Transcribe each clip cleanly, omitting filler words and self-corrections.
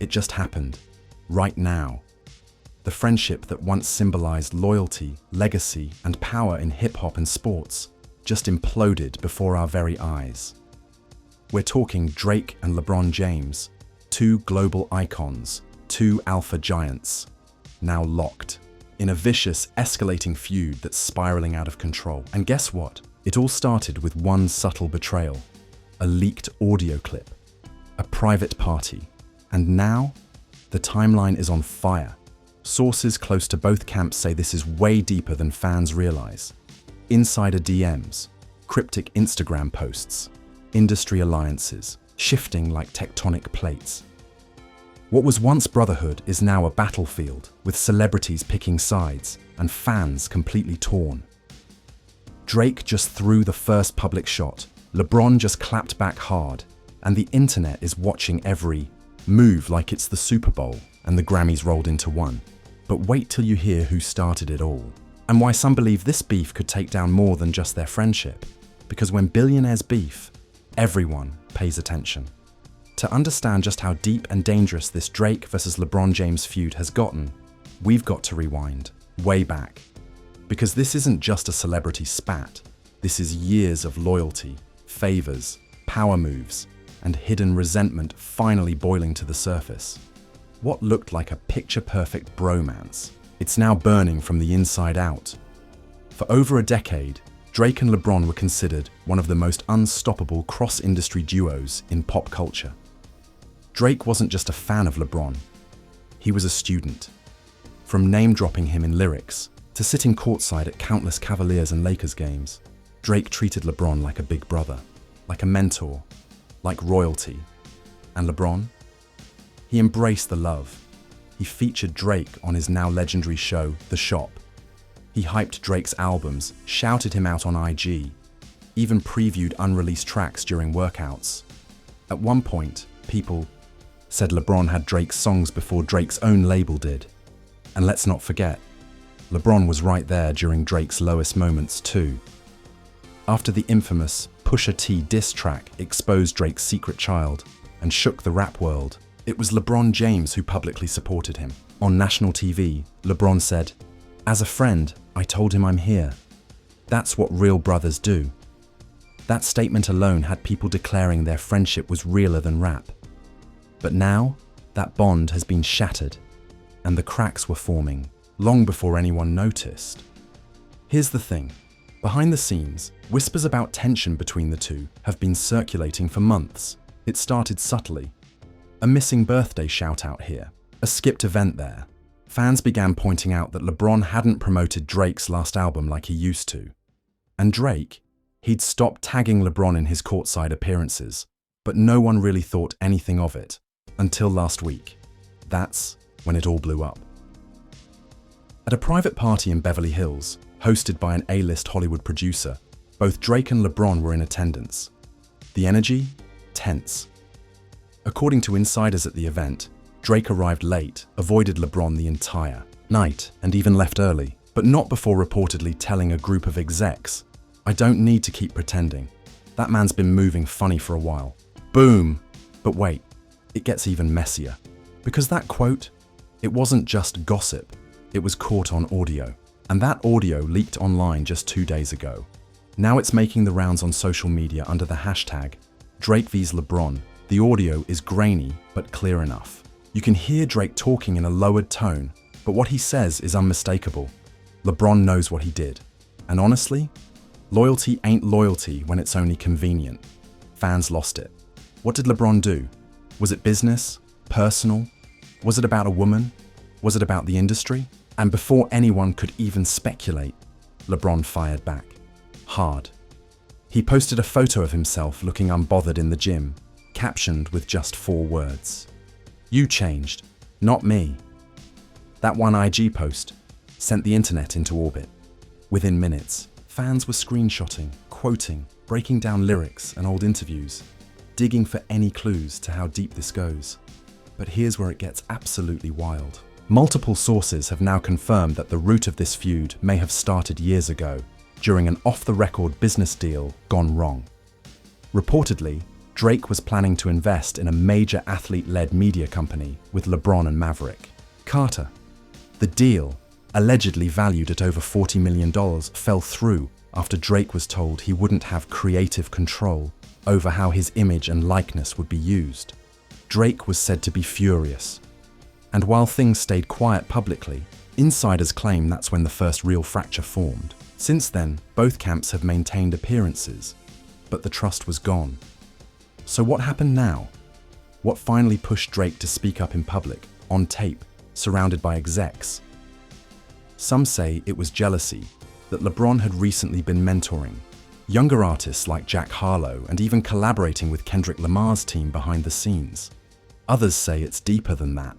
It just happened. Right now. The friendship that once symbolized loyalty, legacy, and power in hip-hop and sports just imploded before our very eyes. We're talking Drake and LeBron James, two global icons, two alpha giants, now locked in a vicious, escalating feud that's spiraling out of control. And guess what? It all started with one subtle betrayal, a leaked audio clip, a private party. And now, the timeline is on fire. Sources close to both camps say this is way deeper than fans realize. Insider DMs, cryptic Instagram posts, industry alliances, shifting like tectonic plates. What was once brotherhood is now a battlefield, with celebrities picking sides and fans completely torn. Drake just threw the first public shot, LeBron just clapped back hard, and the internet is watching every move like it's the Super Bowl and the Grammys rolled into one. But wait till you hear who started it all, and why some believe this beef could take down more than just their friendship. Because when billionaires beef, everyone pays attention. To understand just how deep and dangerous this Drake versus LeBron James feud has gotten, we've got to rewind way back. Because this isn't just a celebrity spat, this is years of loyalty, favors, power moves, and hidden resentment finally boiling to the surface. What looked like a picture-perfect bromance, it's now burning from the inside out. For over a decade, Drake and LeBron were considered one of the most unstoppable cross-industry duos in pop culture. Drake wasn't just a fan of LeBron, he was a student. From name-dropping him in lyrics, to sitting courtside at countless Cavaliers and Lakers games, Drake treated LeBron like a big brother, like a mentor, like royalty. And LeBron? He embraced the love. He featured Drake on his now legendary show, The Shop. He hyped Drake's albums, shouted him out on IG, even previewed unreleased tracks during workouts. At one point, people said LeBron had Drake's songs before Drake's own label did. And let's not forget, LeBron was right there during Drake's lowest moments too. After the infamous Pusha T diss track exposed Drake's secret child and shook the rap world, it was LeBron James who publicly supported him. On national TV, LeBron said, "As a friend, I told him I'm here. That's what real brothers do." That statement alone had people declaring their friendship was realer than rap. But now, that bond has been shattered, and the cracks were forming long before anyone noticed. Here's the thing. Behind the scenes, whispers about tension between the two have been circulating for months. It started subtly. A missing birthday shout-out here, a skipped event there. Fans began pointing out that LeBron hadn't promoted Drake's last album like he used to. And Drake, he'd stopped tagging LeBron in his courtside appearances, but no one really thought anything of it until last week. That's when it all blew up. At a private party in Beverly Hills, hosted by an A-list Hollywood producer, both Drake and LeBron were in attendance. The energy? Tense. According to insiders at the event, Drake arrived late, avoided LeBron the entire night, and even left early, but not before reportedly telling a group of execs, "I don't need to keep pretending. That man's been moving funny for a while." Boom! But wait, it gets even messier. Because that quote, it wasn't just gossip, it was caught on audio. And that audio leaked online just 2 days ago. Now it's making the rounds on social media under the hashtag Drake vs LeBron. The audio is grainy, but clear enough. You can hear Drake talking in a lowered tone, but what he says is unmistakable. LeBron knows what he did. And honestly, loyalty ain't loyalty when it's only convenient. Fans lost it. What did LeBron do? Was it business? Personal? Was it about a woman? Was it about the industry? And before anyone could even speculate, LeBron fired back. Hard. He posted a photo of himself looking unbothered in the gym, captioned with just 4 words. "You changed, not me." That one IG post sent the internet into orbit. Within minutes, fans were screenshotting, quoting, breaking down lyrics and old interviews, digging for any clues to how deep this goes. But here's where it gets absolutely wild. Multiple sources have now confirmed that the root of this feud may have started years ago, during an off-the-record business deal gone wrong. Reportedly, Drake was planning to invest in a major athlete-led media company with LeBron and Maverick Carter. The deal, allegedly valued at over $40 million, fell through after Drake was told he wouldn't have creative control over how his image and likeness would be used. Drake was said to be furious. And while things stayed quiet publicly, insiders claim that's when the first real fracture formed. Since then, both camps have maintained appearances, but the trust was gone. So what happened now? What finally pushed Drake to speak up in public, on tape, surrounded by execs? Some say it was jealousy, that LeBron had recently been mentoring younger artists like Jack Harlow and even collaborating with Kendrick Lamar's team behind the scenes. Others say it's deeper than that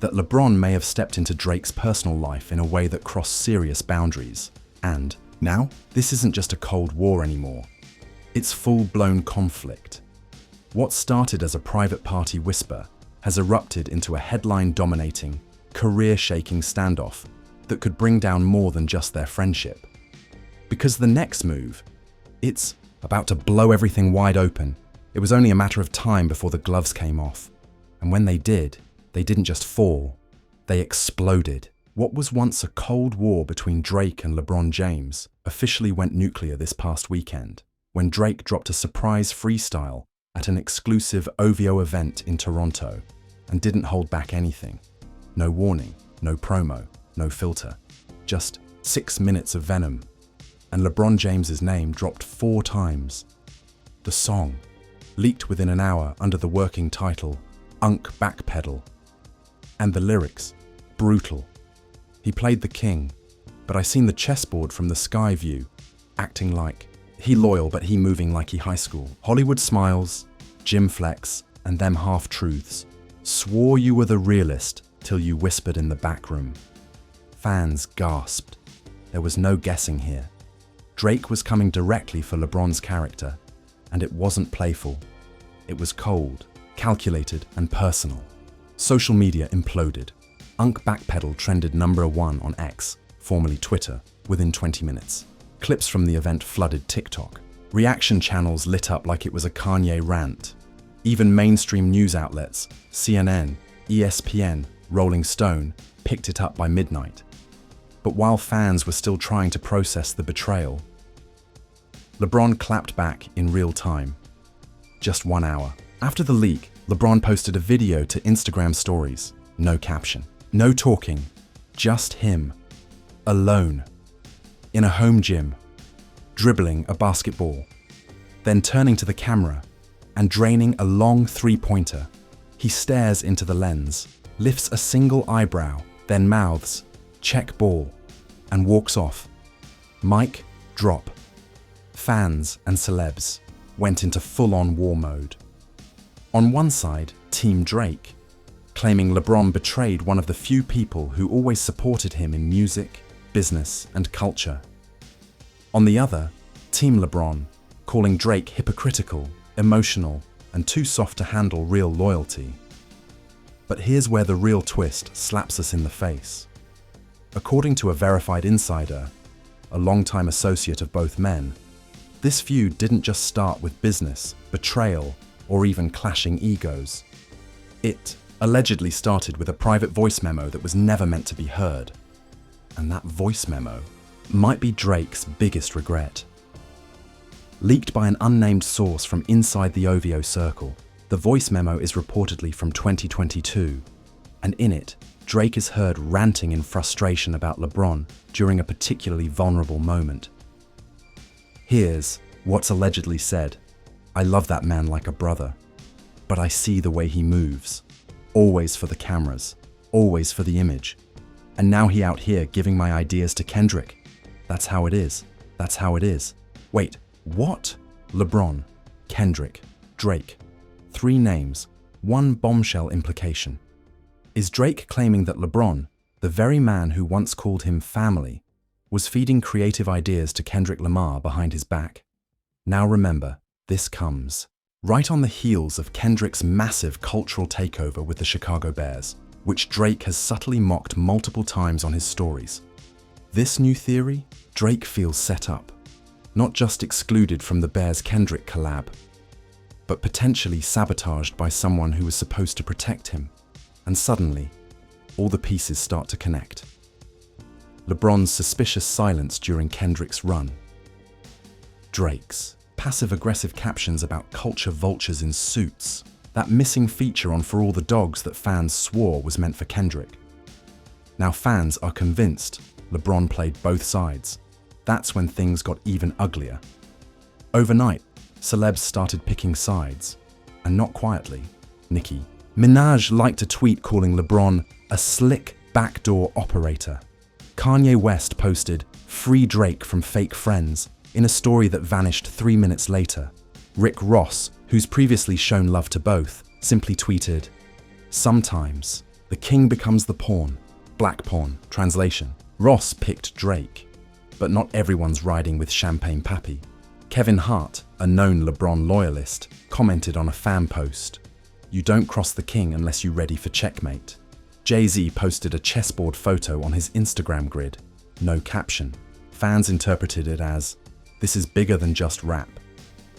LeBron may have stepped into Drake's personal life in a way that crossed serious boundaries. And now, this isn't just a Cold War anymore. It's full-blown conflict. What started as a private party whisper has erupted into a headline-dominating, career-shaking standoff that could bring down more than just their friendship. Because the next move, it's about to blow everything wide open. It was only a matter of time before the gloves came off. And when they did, they didn't just fall, they exploded. What was once a Cold War between Drake and LeBron James officially went nuclear this past weekend, when Drake dropped a surprise freestyle at an exclusive OVO event in Toronto and didn't hold back anything. No warning, no promo, no filter. Just 6 minutes of venom. And LeBron James's name dropped 4 times. The song, leaked within an hour under the working title, Unk Backpedal. And the lyrics, brutal. He played the king, but I seen the chessboard from the sky view, acting like he loyal but he moving like he high school. Hollywood smiles, Jim flex, and them half-truths. Swore you were the realist till you whispered in the back room. Fans gasped. There was no guessing here. Drake was coming directly for LeBron's character, and it wasn't playful. It was cold, calculated, and personal. Social media imploded. Unk Backpedal trended #1 on X, formerly Twitter, within 20 minutes. Clips from the event flooded TikTok. Reaction channels lit up like it was a Kanye rant. Even mainstream news outlets, CNN, ESPN, Rolling Stone, picked it up by midnight. But while fans were still trying to process the betrayal, LeBron clapped back in real time. Just 1 hour. After the leak, LeBron posted a video to Instagram stories. No caption. No talking. Just him. Alone. In a home gym. Dribbling a basketball. Then turning to the camera and draining a long three-pointer. He stares into the lens, lifts a single eyebrow, then mouths, "Check ball," and walks off. Mic drop. Fans and celebs went into full-on war mode. On one side, Team Drake, claiming LeBron betrayed one of the few people who always supported him in music, business, and culture. On the other, Team LeBron, calling Drake hypocritical, emotional, and too soft to handle real loyalty. But here's where the real twist slaps us in the face. According to a verified insider, a longtime associate of both men, this feud didn't just start with business, betrayal, or even clashing egos. It allegedly started with a private voice memo that was never meant to be heard. And that voice memo might be Drake's biggest regret. Leaked by an unnamed source from inside the OVO circle, the voice memo is reportedly from 2022, and in it, Drake is heard ranting in frustration about LeBron during a particularly vulnerable moment. Here's what's allegedly said. "I love that man like a brother, but I see the way he moves. Always for the cameras, always for the image. And now he out here giving my ideas to Kendrick. That's how it is. That's how it is." Wait, what? LeBron, Kendrick, Drake. 3 names, 1 bombshell implication. Is Drake claiming that LeBron, the very man who once called him family, was feeding creative ideas to Kendrick Lamar behind his back? Now remember, this comes right on the heels of Kendrick's massive cultural takeover with the Chicago Bears, which Drake has subtly mocked multiple times on his stories. This new theory, Drake feels set up, not just excluded from the Bears-Kendrick collab. but potentially sabotaged by someone who was supposed to protect him. And suddenly, all the pieces start to connect. LeBron's suspicious silence during Kendrick's run. Drake's passive-aggressive captions about culture vultures in suits. That missing feature on For All the Dogs that fans swore was meant for Kendrick. Now fans are convinced LeBron played both sides. That's when things got even uglier. Overnight, celebs started picking sides. And not quietly. Nicki Minaj liked a tweet calling LeBron a slick backdoor operator. Kanye West posted, "Free Drake from fake friends," in a story that vanished 3 minutes later. Rick Ross, who's previously shown love to both, simply tweeted, "Sometimes the king becomes the pawn." Black porn. Translation. Ross picked Drake. But not everyone's riding with Champagne Pappy. Kevin Hart, a known LeBron loyalist, commented on a fan post, "You don't cross the king unless you're ready for checkmate." Jay-Z posted a chessboard photo on his Instagram grid. No caption. Fans interpreted it as, "This is bigger than just rap."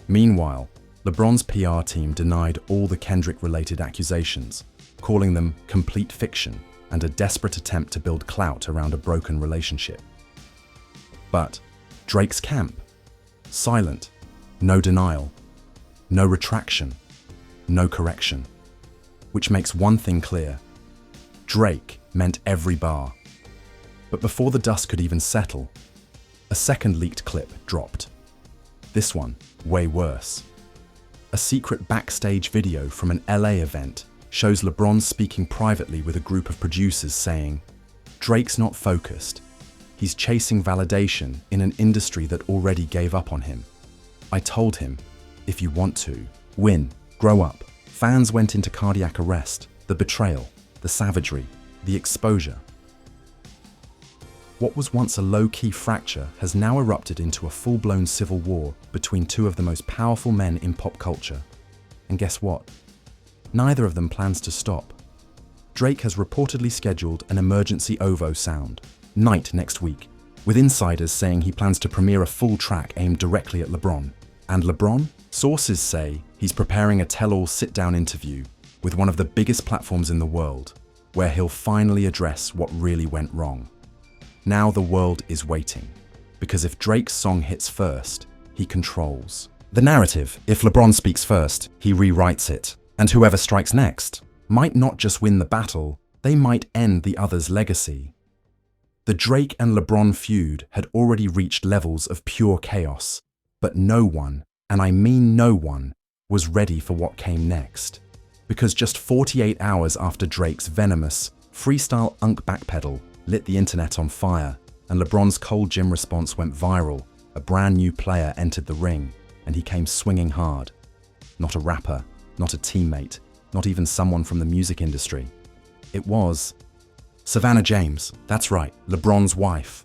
Meanwhile, LeBron's PR team denied all the Kendrick-related accusations, calling them complete fiction and a desperate attempt to build clout around a broken relationship. But Drake's camp? Silent, no denial, no retraction, no correction. Which makes one thing clear. Drake meant every bar. But before the dust could even settle, a second leaked clip dropped. This one, way worse. A secret backstage video from an LA event shows LeBron speaking privately with a group of producers saying, "Drake's not focused. He's chasing validation in an industry that already gave up on him. I told him, if you want to, win, grow up." Fans went into cardiac arrest. The betrayal, the savagery, the exposure. What was once a low-key fracture has now erupted into a full-blown civil war between two of the most powerful men in pop culture. And guess what? Neither of them plans to stop. Drake has reportedly scheduled an emergency OVO sound night next week, with insiders saying he plans to premiere a full track aimed directly at LeBron. And LeBron? Sources say he's preparing a tell-all sit-down interview with one of the biggest platforms in the world, where he'll finally address what really went wrong. Now the world is waiting, because if Drake's song hits first, he controls the narrative. If LeBron speaks first, he rewrites it, and whoever strikes next might not just win the battle, they might end the other's legacy. The Drake and LeBron feud had already reached levels of pure chaos, but no one, and I mean no one, was ready for what came next. Because just 48 hours after Drake's venomous, freestyle unk backpedal lit the internet on fire, and LeBron's cold gym response went viral, a brand new player entered the ring, and he came swinging hard. Not a rapper, not a teammate, not even someone from the music industry. It was Savannah James, that's right, LeBron's wife.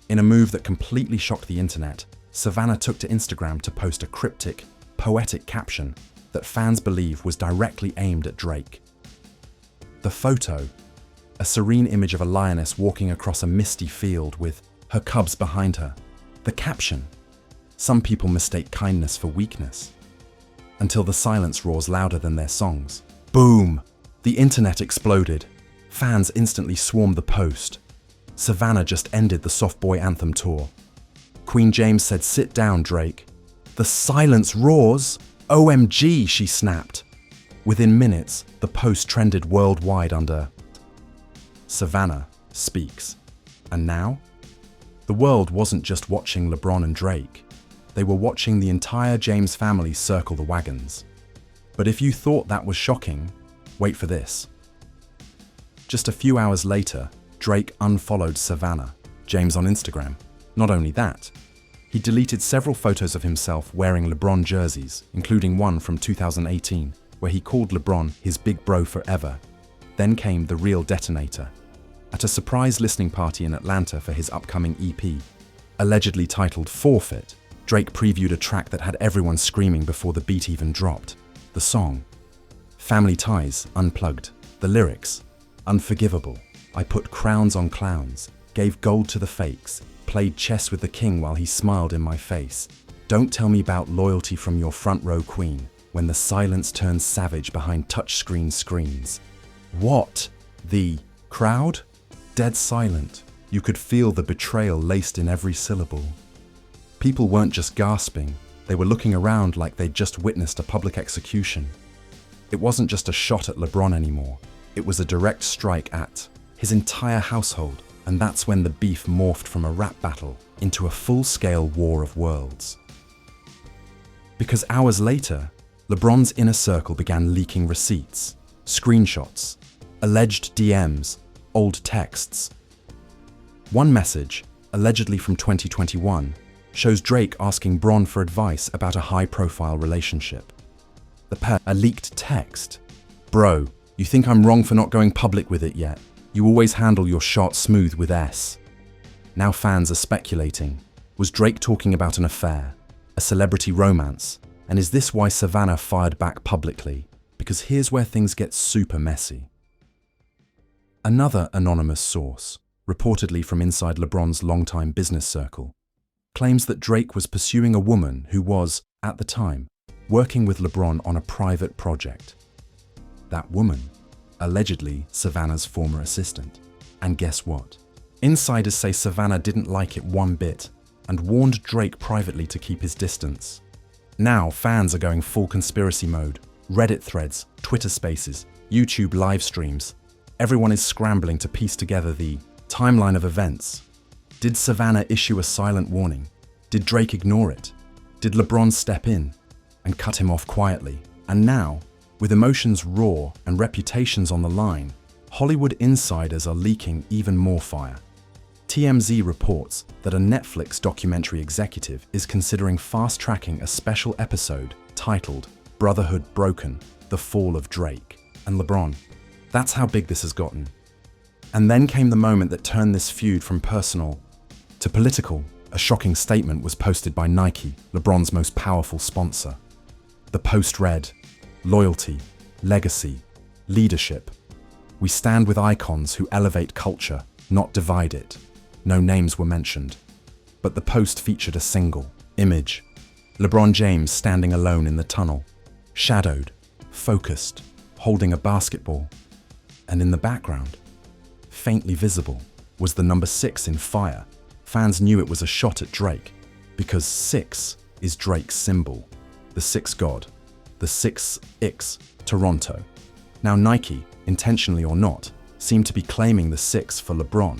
In a move that completely shocked the internet, Savannah took to Instagram to post a cryptic, poetic caption that fans believe was directly aimed at Drake. The photo, a serene image of a lioness walking across a misty field with her cubs behind her. The caption, some people mistake kindness for weakness. Until the silence roars louder than their songs. Boom! The internet exploded. Fans instantly swarmed the post. Savannah just ended the Soft Boy Anthem tour. Queen James said, "Sit down, Drake." The silence roars. OMG, she snapped. Within minutes, the post trended worldwide under Savannah speaks. And now? The world wasn't just watching LeBron and Drake. They were watching the entire James family circle the wagons. But if you thought that was shocking, wait for this. Just a few hours later, Drake unfollowed Savannah James on Instagram. Not only that, he deleted several photos of himself wearing LeBron jerseys, including one from 2018, where he called LeBron his big bro forever. Then came the real detonator. At a surprise listening party in Atlanta for his upcoming EP, allegedly titled Forfeit, Drake previewed a track that had everyone screaming before the beat even dropped. The song, Family Ties Unplugged. The lyrics, unforgivable. I put crowns on clowns, gave gold to the fakes, played chess with the king while he smiled in my face. Don't tell me about loyalty from your front row queen. when the silence turns savage behind touchscreen screens. What? The crowd? Dead silent. You could feel the betrayal laced in every syllable. People weren't just gasping, they were looking around like they'd just witnessed a public execution. It wasn't just a shot at LeBron anymore, it was a direct strike at his entire household, and that's when the beef morphed from a rap battle into a full-scale war of worlds. Because hours later, LeBron's inner circle began leaking receipts, screenshots, alleged DMs, old texts. One message, allegedly from 2021, shows Drake asking Bron for advice about a high-profile relationship. A leaked text. "Bro, you think I'm wrong for not going public with it yet? You always handle your shot smooth with S." Now fans are speculating. Was Drake talking about an affair, a celebrity romance? And is this why Savannah fired back publicly? Because here's where things get super messy. Another anonymous source, reportedly from inside LeBron's longtime business circle, claims that Drake was pursuing a woman who was, at the time, working with LeBron on a private project. That woman, allegedly Savannah's former assistant. And guess what? Insiders say Savannah didn't like it one bit and warned Drake privately to keep his distance. Now fans are going full conspiracy mode. Reddit threads, Twitter spaces, YouTube live streams. Everyone is scrambling to piece together the timeline of events. Did Savannah issue a silent warning? Did Drake ignore it? Did LeBron step in and cut him off quietly? And now, with emotions raw and reputations on the line, Hollywood insiders are leaking even more fire. TMZ reports that a Netflix documentary executive is considering fast-tracking a special episode titled Brotherhood Broken: The Fall of Drake and LeBron. That's how big this has gotten. And then came the moment that turned this feud from personal to political. A shocking statement was posted by Nike, LeBron's most powerful sponsor. The post read, "Loyalty, legacy, leadership. We stand with icons who elevate culture, not divide it." No names were mentioned, but the post featured a single image. LeBron James standing alone in the tunnel, shadowed, focused, holding a basketball. And in the background, faintly visible, was the number 6 in fire. Fans knew it was a shot at Drake, because 6 is Drake's symbol, the 6 god, the 6X, Toronto. Now Nike, intentionally or not, seemed to be claiming the 6 for LeBron,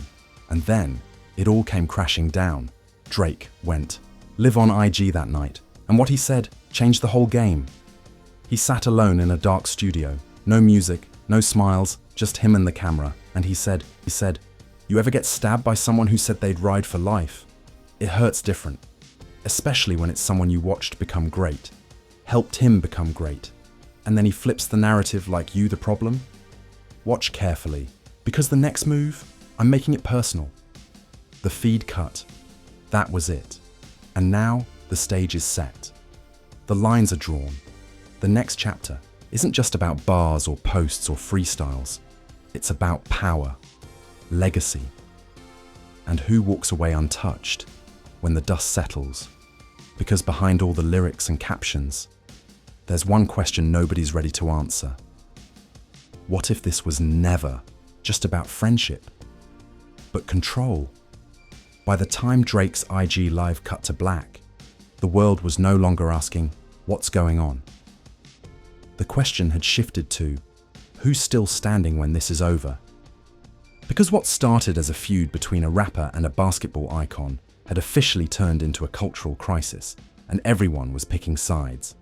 and then it all came crashing down. Drake went live on IG that night, and what he said changed the whole game. He sat alone in a dark studio, no music, no smiles, just him and the camera, and he said, "You ever get stabbed by someone who said they'd ride for life? It hurts different, especially when it's someone you watched become great, helped him become great, and then he flips the narrative like you the problem? Watch carefully, because the next move, I'm making it personal." The feed cut. That was it. And now the stage is set. The lines are drawn. The next chapter isn't just about bars or posts or freestyles. It's about power, legacy, and who walks away untouched when the dust settles. Because behind all the lyrics and captions, there's one question nobody's ready to answer. What if this was never just about friendship, but control? By the time Drake's IG Live cut to black, the world was no longer asking, what's going on? The question had shifted to, who's still standing when this is over? Because what started as a feud between a rapper and a basketball icon had officially turned into a cultural crisis, and everyone was picking sides.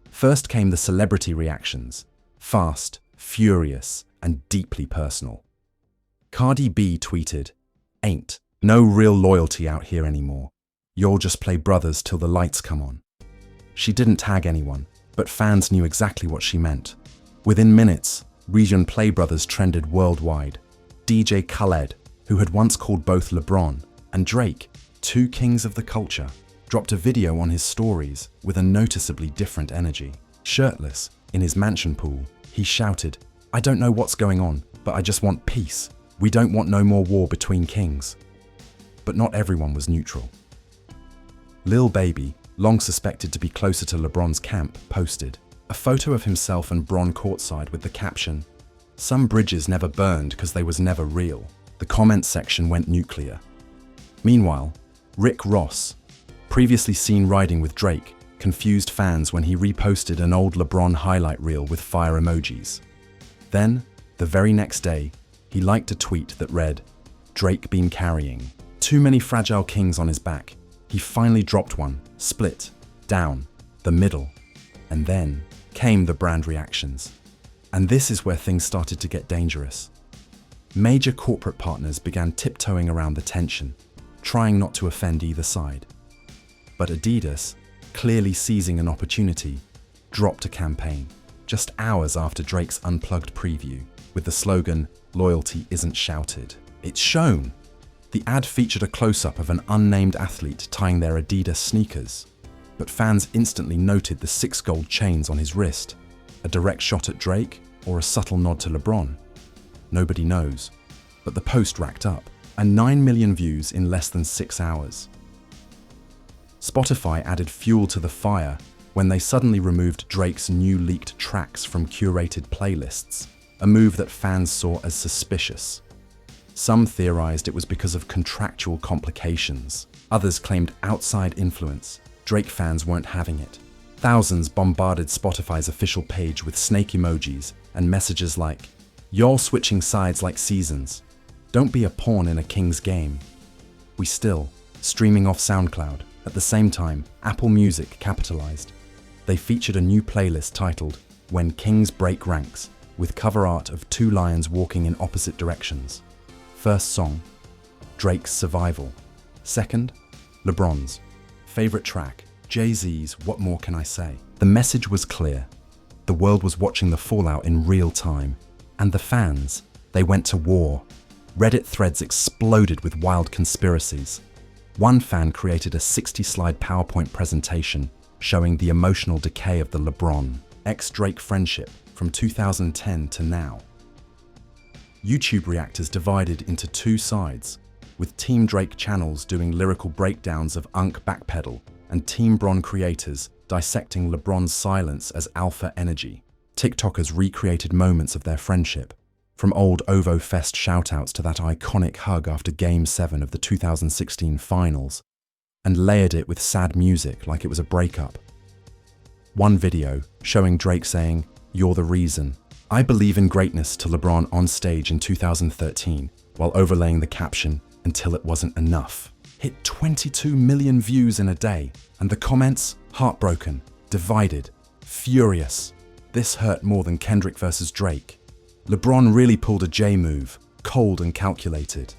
First came the celebrity reactions, fast, furious, and deeply personal. Cardi B tweeted, "Ain't no real loyalty out here anymore. You'll just play brothers till the lights come on." She didn't tag anyone, but fans knew exactly what she meant. Within minutes, Region Play Brothers trended worldwide. DJ Khaled, who had once called both LeBron and Drake, 2 kings of the culture, dropped a video on his stories with a noticeably different energy. Shirtless, in his mansion pool, he shouted, "I don't know what's going on, but I just want peace. We don't want no more war between kings." But not everyone was neutral. Lil Baby, long suspected to be closer to LeBron's camp, posted a photo of himself and Bron courtside with the caption, "Some bridges never burned because they was never real." The comment section went nuclear. Meanwhile, Rick Ross, previously seen riding with Drake, confused fans when he reposted an old LeBron highlight reel with fire emojis. Then, the very next day, he liked a tweet that read, "Drake been carrying too many fragile kings on his back. He finally dropped one, split, down, the middle." And then came the brand reactions. And this is where things started to get dangerous. Major corporate partners began tiptoeing around the tension, trying not to offend either side. But Adidas, clearly seizing an opportunity, dropped a campaign just hours after Drake's unplugged preview with the slogan, "Loyalty isn't shouted, it's shown." The ad featured a close-up of an unnamed athlete tying their Adidas sneakers, but fans instantly noted the 6 gold chains on his wrist. A direct shot at Drake or a subtle nod to LeBron? Nobody knows, but the post racked up, and 9 million views in less than 6 hours. Spotify added fuel to the fire when they suddenly removed Drake's new leaked tracks from curated playlists, a move that fans saw as suspicious. Some theorized it was because of contractual complications. Others claimed outside influence. Drake fans weren't having it. Thousands bombarded Spotify's official page with snake emojis and messages like, "Y'all switching sides like seasons. Don't be a pawn in a king's game." We still, streaming off SoundCloud. At the same time, Apple Music capitalized. They featured a new playlist titled "When Kings Break Ranks," with cover art of 2 lions walking in opposite directions. First song, Drake's Survival. Second, LeBron's favorite track, Jay-Z's What More Can I Say. The message was clear. The world was watching the fallout in real time. And the fans, they went to war. Reddit threads exploded with wild conspiracies. One fan created a 60-slide PowerPoint presentation showing the emotional decay of the LeBron ex-Drake friendship from 2010 to now. YouTube reactors divided into 2 sides, with Team Drake channels doing lyrical breakdowns of Unk Backpedal and Team Bron creators dissecting LeBron's silence as alpha energy. TikTokers recreated moments of their friendship, from old OVO Fest shoutouts to that iconic hug after Game 7 of the 2016 finals, and layered it with sad music like it was a breakup. One video showing Drake saying, "You're the reason. I believe in greatness" to LeBron on stage in 2013, while overlaying the caption, "Until it wasn't enough," hit 22 million views in a day, and the comments, heartbroken, divided, furious. This hurt more than Kendrick versus Drake. LeBron really pulled a J move, cold and calculated.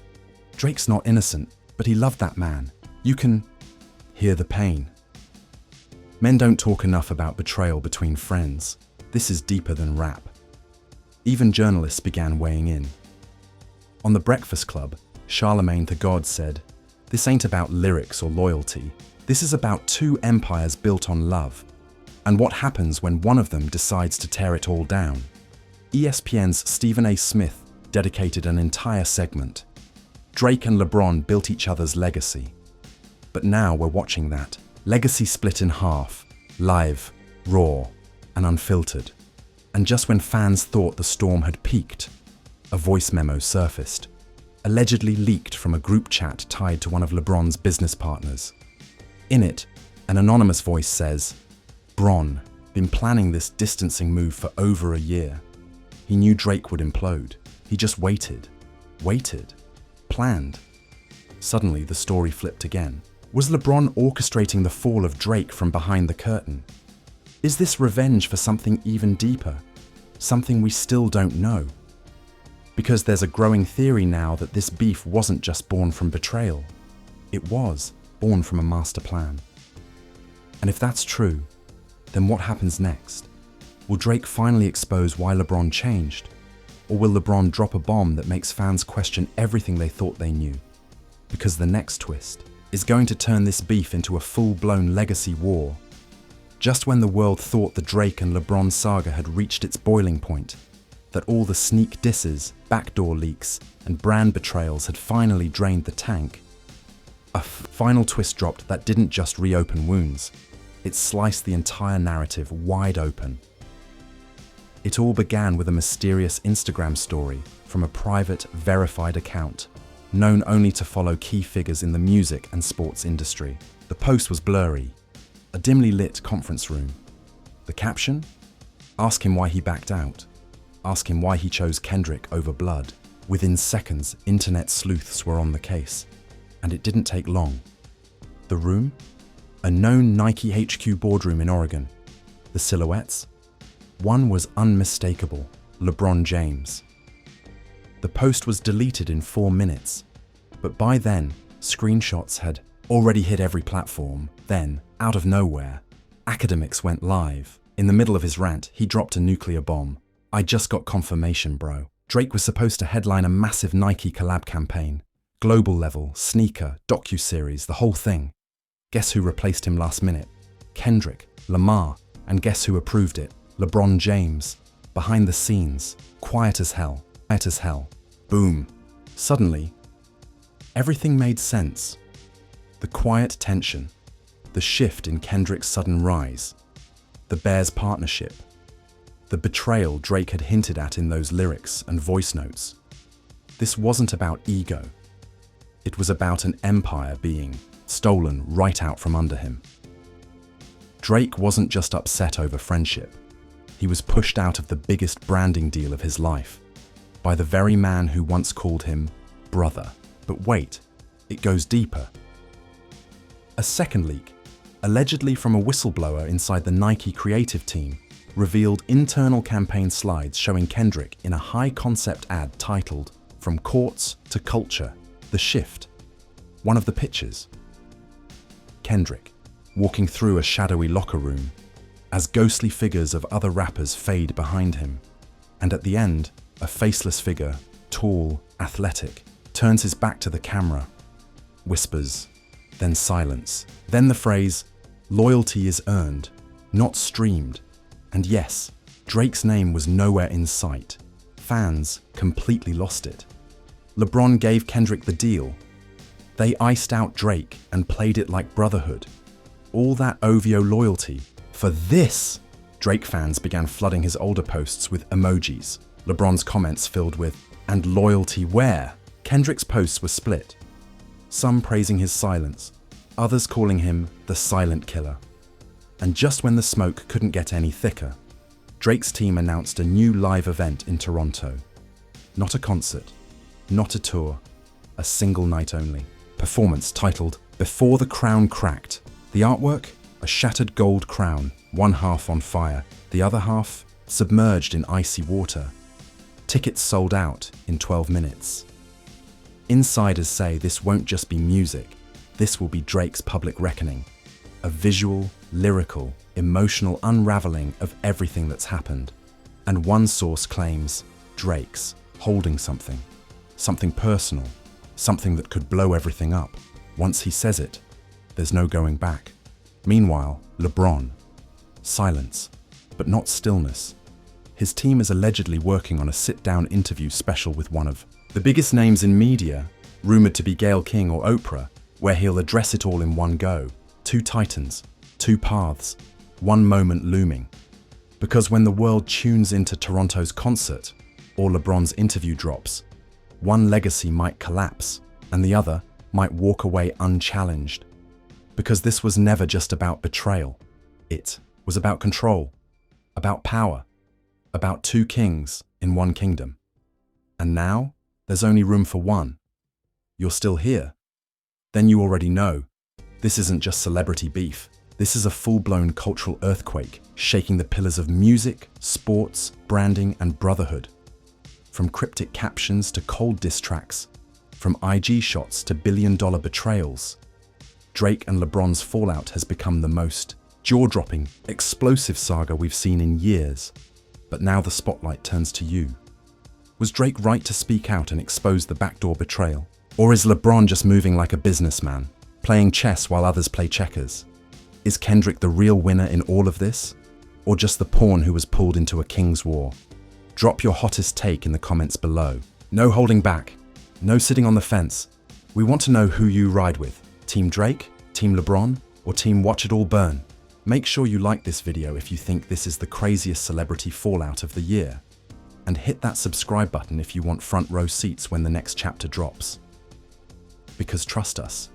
Drake's not innocent, but he loved that man. You can hear the pain. Men don't talk enough about betrayal between friends. This is deeper than rap. Even journalists began weighing in. On The Breakfast Club, Charlemagne the God said, "This ain't about lyrics or loyalty. This is about 2 empires built on love. And what happens when one of them decides to tear it all down?" ESPN's Stephen A. Smith dedicated an entire segment. Drake and LeBron built each other's legacy. But now we're watching that legacy split in half, live, raw, and unfiltered. And just when fans thought the storm had peaked, a voice memo surfaced, allegedly leaked from a group chat tied to one of LeBron's business partners. In it, an anonymous voice says, "Bron, been planning this distancing move for over a year. He knew Drake would implode. He just waited, planned." Suddenly, the story flipped again. Was LeBron orchestrating the fall of Drake from behind the curtain? Is this revenge for something even deeper? Something we still don't know? Because there's a growing theory now that this beef wasn't just born from betrayal. It was born from a master plan. And if that's true, then what happens next? Will Drake finally expose why LeBron changed? Or will LeBron drop a bomb that makes fans question everything they thought they knew? Because the next twist is going to turn this beef into a full-blown legacy war. Just when the world thought the Drake and LeBron saga had reached its boiling point, that all the sneak disses, backdoor leaks, and brand betrayals had finally drained the tank, A final twist dropped that didn't just reopen wounds, it sliced the entire narrative wide open. It all began with a mysterious Instagram story from a private, verified account, known only to follow key figures in the music and sports industry. The post was blurry, a dimly lit conference room. The caption? Ask him why he backed out. Ask him why he chose Kendrick over Blood. Within seconds, internet sleuths were on the case, and it didn't take long. The room? A known Nike HQ boardroom in Oregon. The silhouettes? One was unmistakable, LeBron James. The post was deleted in 4 minutes, but by then, screenshots had already hit every platform. Then, out of nowhere, Academics went live. In the middle of his rant, he dropped a nuclear bomb. I just got confirmation, bro. Drake was supposed to headline a massive Nike collab campaign. Global level, sneaker, docuseries, the whole thing. Guess who replaced him last minute? Kendrick, Lamar, and guess who approved it? LeBron James. Behind the scenes, quiet as hell. Boom. Suddenly, everything made sense. The quiet tension, the shift in Kendrick's sudden rise, the Bears partnership, the betrayal Drake had hinted at in those lyrics and voice notes. This wasn't about ego. It was about an empire being stolen right out from under him. Drake wasn't just upset over friendship. He was pushed out of the biggest branding deal of his life by the very man who once called him brother. But wait, it goes deeper. A second leak, allegedly from a whistleblower inside the Nike creative team, revealed internal campaign slides showing Kendrick in a high-concept ad titled "From Courts to Culture, The Shift." One of the pictures, Kendrick walking through a shadowy locker room as ghostly figures of other rappers fade behind him. And at the end, a faceless figure, tall, athletic, turns his back to the camera, whispers, then silence. Then the phrase, "Loyalty is earned, not streamed." And yes, Drake's name was nowhere in sight. Fans completely lost it. LeBron gave Kendrick the deal. They iced out Drake and played it like brotherhood. All that OVO loyalty. For this, Drake fans began flooding his older posts with emojis. LeBron's comments filled with, "And loyalty where?" Kendrick's posts were split. Some praising his silence, others calling him the silent killer. And just when the smoke couldn't get any thicker, Drake's team announced a new live event in Toronto. Not a concert, not a tour, a single night only. Performance titled "Before the Crown Cracked." The artwork? A shattered gold crown, one half on fire, the other half submerged in icy water. Tickets sold out in 12 minutes. Insiders say this won't just be music, this will be Drake's public reckoning. A visual, lyrical, emotional unraveling of everything that's happened. And one source claims Drake's holding something. Something personal. Something that could blow everything up. Once he says it, there's no going back. Meanwhile, LeBron. Silence, but not stillness. His team is allegedly working on a sit-down interview special with one of the biggest names in media, rumored to be Gayle King or Oprah, where he'll address it all in one go. Two titans, two paths, one moment looming. Because when the world tunes into Toronto's concert, or LeBron's interview drops, one legacy might collapse, and the other might walk away unchallenged. Because this was never just about betrayal. It was about control, about power, about two kings in one kingdom. And now, there's only room for one. You're still here. Then you already know. This isn't just celebrity beef. This is a full-blown cultural earthquake, shaking the pillars of music, sports, branding, and brotherhood. From cryptic captions to cold diss tracks, from IG shots to billion-dollar betrayals, Drake and LeBron's fallout has become the most jaw-dropping, explosive saga we've seen in years. But now the spotlight turns to you. Was Drake right to speak out and expose the backdoor betrayal? Or is LeBron just moving like a businessman, playing chess while others play checkers? Is Kendrick the real winner in all of this? Or just the pawn who was pulled into a king's war? Drop your hottest take in the comments below. No holding back. No sitting on the fence. We want to know who you ride with. Team Drake, Team LeBron, or Team Watch It All Burn? Make sure you like this video if you think this is the craziest celebrity fallout of the year. And hit that subscribe button if you want front row seats when the next chapter drops. Because trust us,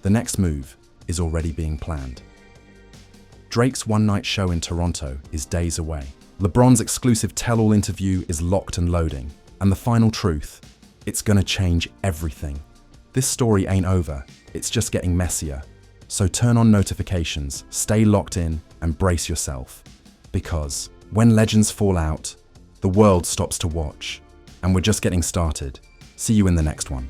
the next move is already being planned. Drake's one-night show in Toronto is days away. LeBron's exclusive tell-all interview is locked and loading. And the final truth, it's gonna change everything. This story ain't over, it's just getting messier. So turn on notifications, stay locked in, and brace yourself. Because when legends fall out, the world stops to watch. And we're just getting started. See you in the next one.